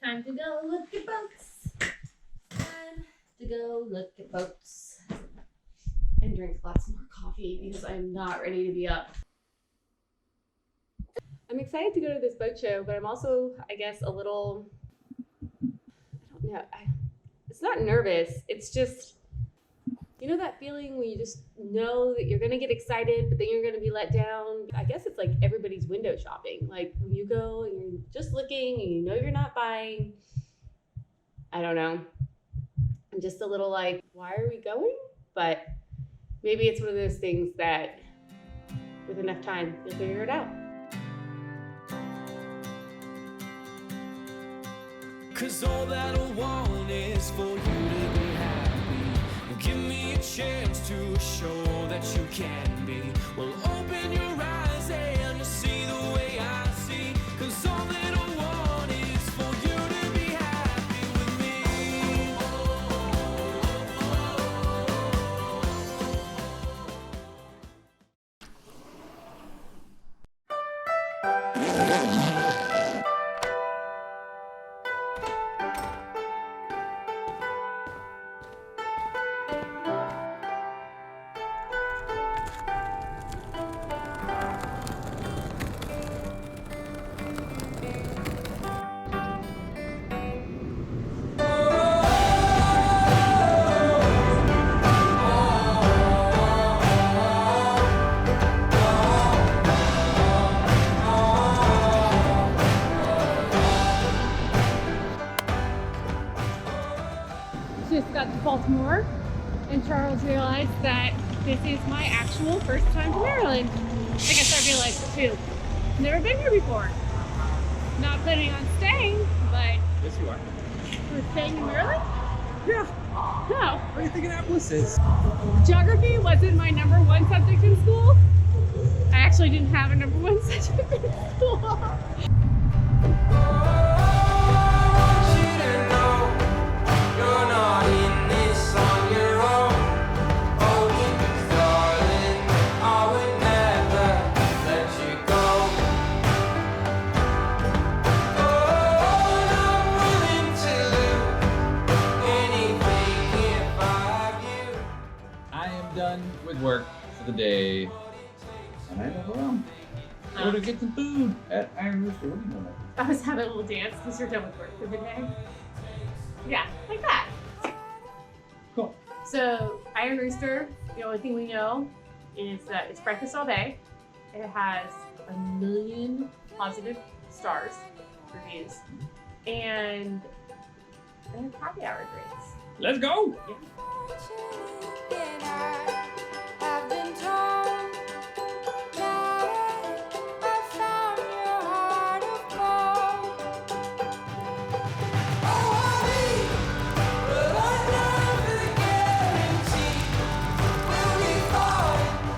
Time to go look at boats. Time to go look at boats. And drink lots more coffee because I'm not ready to be up. I'm excited to go to this boat show, but I'm also, I guess, a little, I don't know, it's not nervous. It's just, you know that feeling when you just know that you're going to get excited, but then you're going to be let down? I guess it's like everybody's window shopping. Like when you go and you're just looking and you know you're not buying. I don't know. I'm just a little like, why are we going? But maybe it's one of those things that with enough time, you'll figure it out. 'Cause all that I want is for you to be happy. Give me a chance to show that you can be. Well, open your eyes and see the way I see. 'Cause all that I want is for you to be happy with me. Just got to Baltimore, and Charles realized that this is my actual first time to Maryland. I guess I realized it too. Never been here before. Not planning on staying, but Yes, you are. we're staying in Maryland? Yeah. No. What do you think Annapolis is? Geography wasn't my number one subject in school. I actually didn't have a number one subject in school. Done with work for the day, and I don't know. Go to get some food at Iron Rooster. What do you know? I was having a little dance because you're done with work for the day. Yeah, like that. Cool. So Iron Rooster, the only thing we know is that it's breakfast all day. It has 1 million positive stars reviews, and they have happy hour drinks. Let's go. Yeah.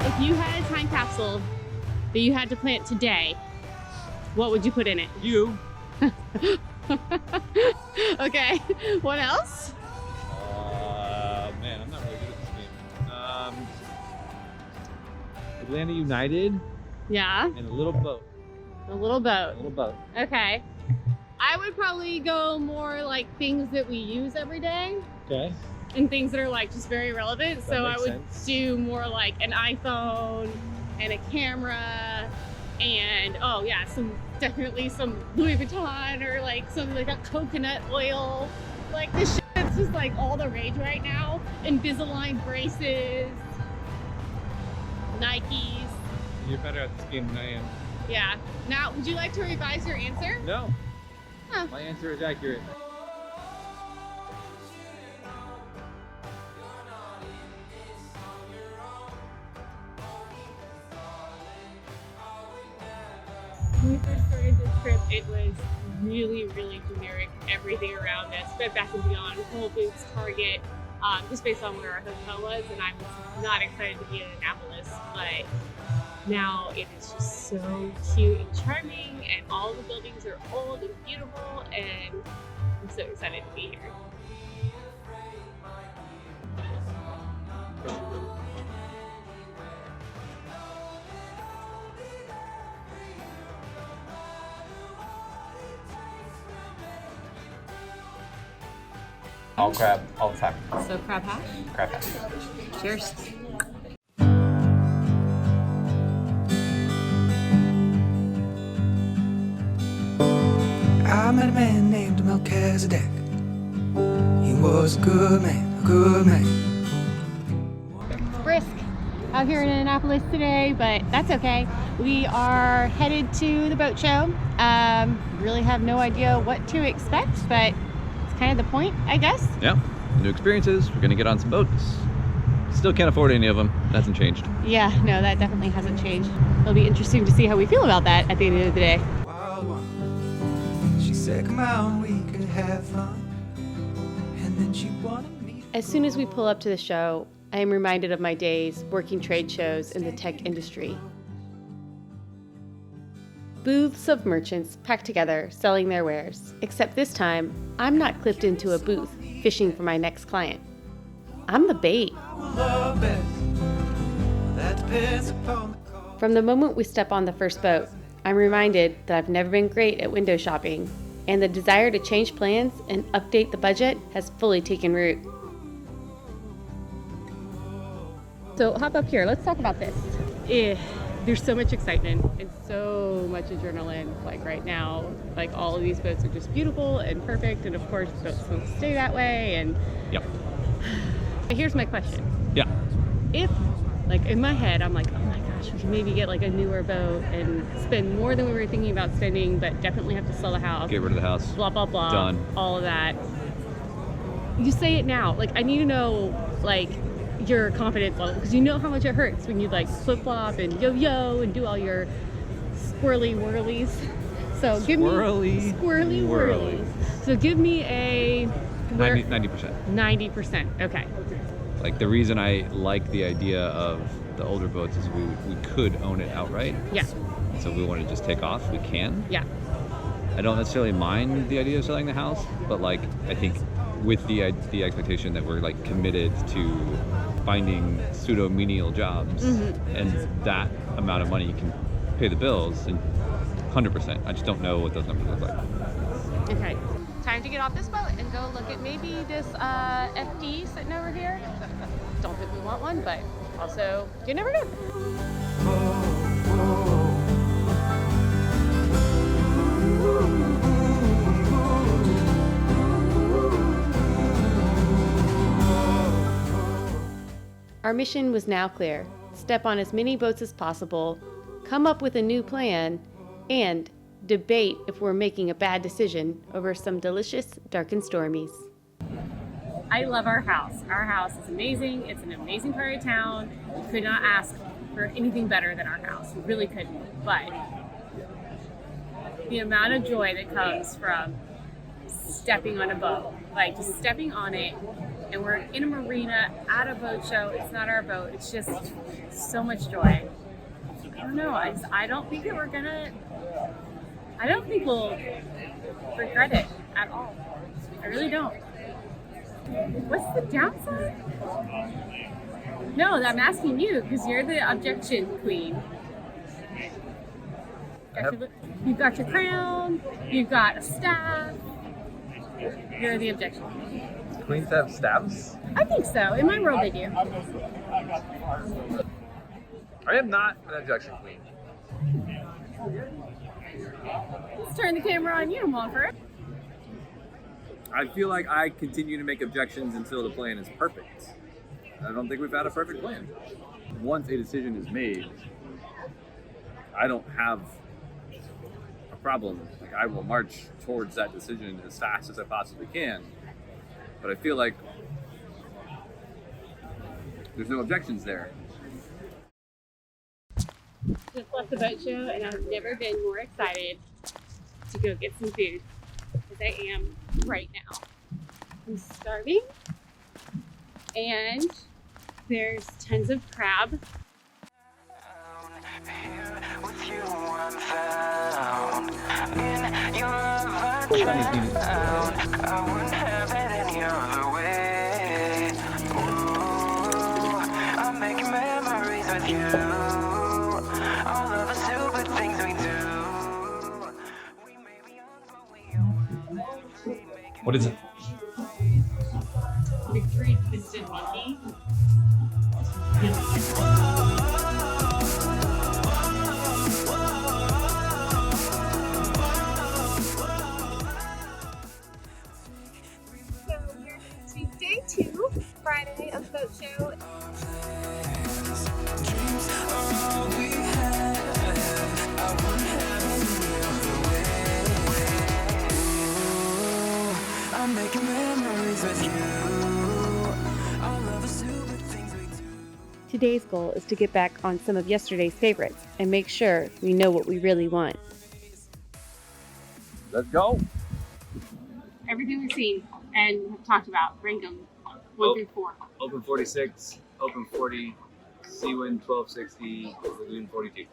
If you had a time capsule that you had to plant today, what would you put in it? You. Okay, what else? Man, I'm not really good at this game. Atlanta United Yeah, and a little boat. a little boat. A little boat. Okay. I would probably go more like things that we use every day Okay. and things that are like just very relevant. That So I makes would sense. do more like an iPhone and a camera and oh yeah, definitely some Louis Vuitton or like some like a coconut oil. Like this shit that's just like all the rage right now. Invisalign braces, Nikes. You're better at this game than I am. Yeah. Now, would you like to revise your answer? No. Huh. My answer is accurate. When we first started this trip, it was really, really generic. Everything around us, Bed Bath & Beyond, Whole Foods, Target, just based on where our hotel was. And I was not excited to be in Annapolis, but now it is just so cute and charming, and all the buildings are old and beautiful, and I'm so excited to be here. All crab, all the time. So crab hash? Crab hash. Cheers. I met a man named Melchizedek. He was a good man, a good man. Brisk out here in Annapolis today, but that's okay. We are headed to the boat show. Really have no idea what to expect, but it's kind of the point, I guess. Yeah, new experiences. We're gonna get on some boats. Still can't afford any of them. That hasn't changed. Yeah, no, that definitely hasn't changed. It'll be interesting to see how we feel about that at the end of the day. Wild one. She said, come on, we could have fun. And then she wanted me. As soon as we pull up to the show, I am reminded of my days working trade shows in the tech industry. Booths of merchants packed together, selling their wares. Except this time, I'm not clipped into a booth, fishing for my next client. I'm the bait. From the moment we step on the first boat, I'm reminded that I've never been great at window shopping, and the desire to change plans and update the budget has fully taken root. So hop up here, let's talk about this. There's so much excitement and so much adrenaline like right now. Like all of these boats are just beautiful and perfect, and of course boats don't stay that way. And Yep. But here's my question. Yeah. If, like in my head, I'm like, oh my gosh, we can maybe get like a newer boat and spend more than we were thinking about spending, but definitely have to sell the house. Get rid of the house. Blah, blah, blah. Done. All of that. You say it now. Like, I need to know, like, your confidence level, because you know how much it hurts when you like flip-flop and yo-yo and do all your squirrely whirlies. So give me squirrely whirlies. So give me a 90%. 90%. Okay. Like the reason I like the idea of the older boats is we could own it outright. Yeah. So if we want to just take off, we can. Yeah. I don't necessarily mind the idea of selling the house, but like I think with the expectation that we're like committed to finding pseudo-menial jobs, and that amount of money can pay the bills, and 100%. I just don't know what those numbers look like. Okay. Time to get off this boat and go look at maybe this FD sitting over here. Don't think we want one, but also you never know. Our mission was now clear. Step on as many boats as possible, come up with a new plan, and debate if we're making a bad decision over some delicious dark and stormies. I love our house. Our house is amazing. It's an amazing part of town. We could not ask for anything better than our house. We really couldn't. But the amount of joy that comes from stepping on a boat, like just stepping on it, and we're in a marina at a boat show. It's not our boat. It's just so much joy. I don't know. I don't think that we're gonna. I don't think we'll regret it at all. I really don't. What's the downside? No, I'm asking you because you're the objection queen. You've got your crown. You've got a staff. You're the objection queen. Queens have staffs? I think so. In my world, they do. I am not an objection queen. Let's turn the camera on you, Montfort. I feel like I continue to make objections until the plan is perfect. I don't think we've had a perfect plan. Once a decision is made, I don't have a problem. Like I will march towards that decision as fast as I possibly can. But I feel like there's no objections there. Just left the boat show, and I've never been more excited to go get some food as I am right now. I'm starving, and there's tons of crab. What is it? victory twisted monkey. So we're to day 2, Friday of the boat show. I'm making memories with you. All of the stupid things we do. Today's goal is to get back on some of yesterday's favorites and make sure we know what we really want. Let's go. Everything we've seen and have talked about, rank them 1 through 4. Open 46, open 40, Seawind 1260, Lagoon 42.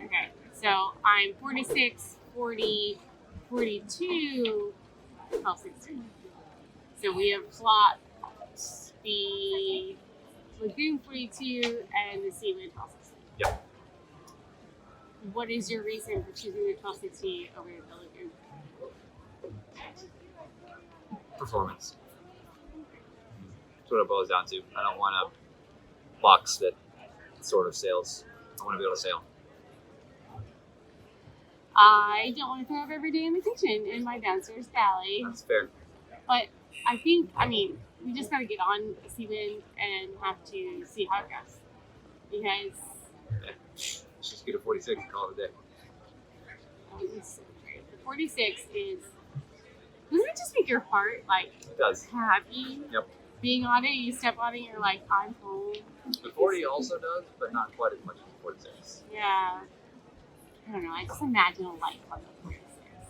Okay, so I'm 46, 40, 42, 1260. So we have plot the Lagoon 42 and the Seawind 1260. Yep. What is your reason for choosing the 1260 over the Lagoon? Performance. That's what it boils down to. I don't want a box that sort of sails. I want to be able to sail. I don't want to throw up every day in the kitchen in my downstairs galley. That's fair. But I think, we just got to get on a Seawind and have to see how it goes. Because Yeah. Let's just get a 46 and call it a day. it's so great. The 46 is, doesn't it just make your heart, like, It does. happy? Yep. Being on it, you step on it, you're like, I'm home. The 40 also does, but not quite as much as the 46. Yeah. I don't know, I just imagine a life on the 46.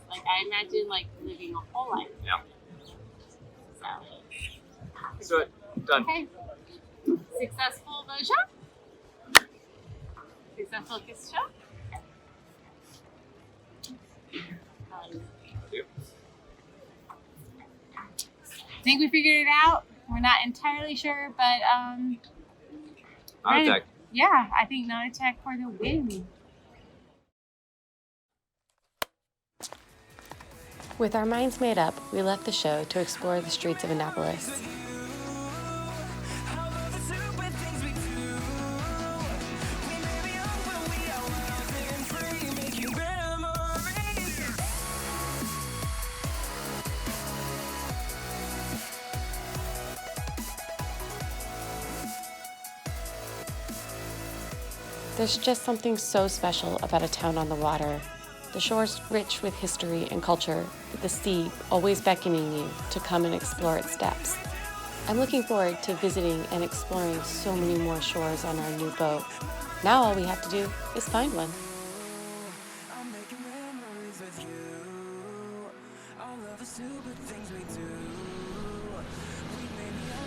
Like, I imagine, like, living a whole life. Yeah. So, Let's do it. Done. okay. Successful boat show? Successful kiss show? Yep. I think we figured it out. We're not entirely sure, but On attack. yeah, I think non-attack for the win. With our minds made up, we left the show to explore the streets of Annapolis. There's just something so special about a town on the water. The shore's rich with history and culture, with the sea always beckoning you to come and explore its depths. I'm looking forward to visiting and exploring so many more shores on our new boat. Now all we have to do is find one. I'm making memories with you. All of the stupid things we do. We may be